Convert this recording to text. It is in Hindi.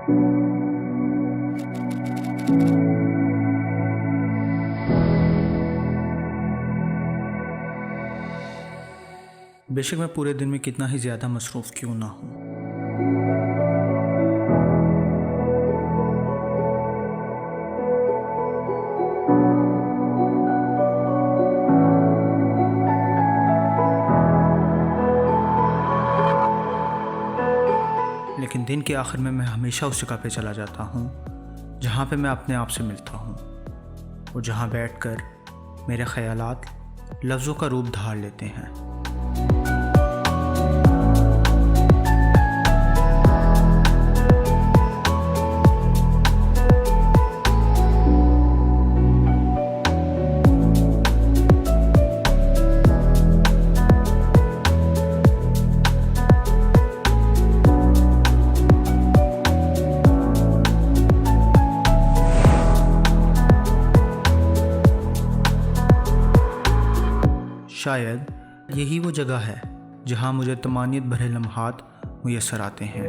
बेशक मैं पूरे दिन में कितना ही ज़्यादा मसरूफ़ क्यों ना हूँ, लेकिन दिन के आखिर में मैं हमेशा उस जगह पे चला जाता हूँ जहाँ पे मैं अपने आप से मिलता हूँ और जहाँ बैठकर मेरे ख़यालात लफ्ज़ों का रूप धार लेते हैं। शायद यही वो जगह है जहाँ मुझे तमानियत भरे लम्हात मुयस्सर आते हैं।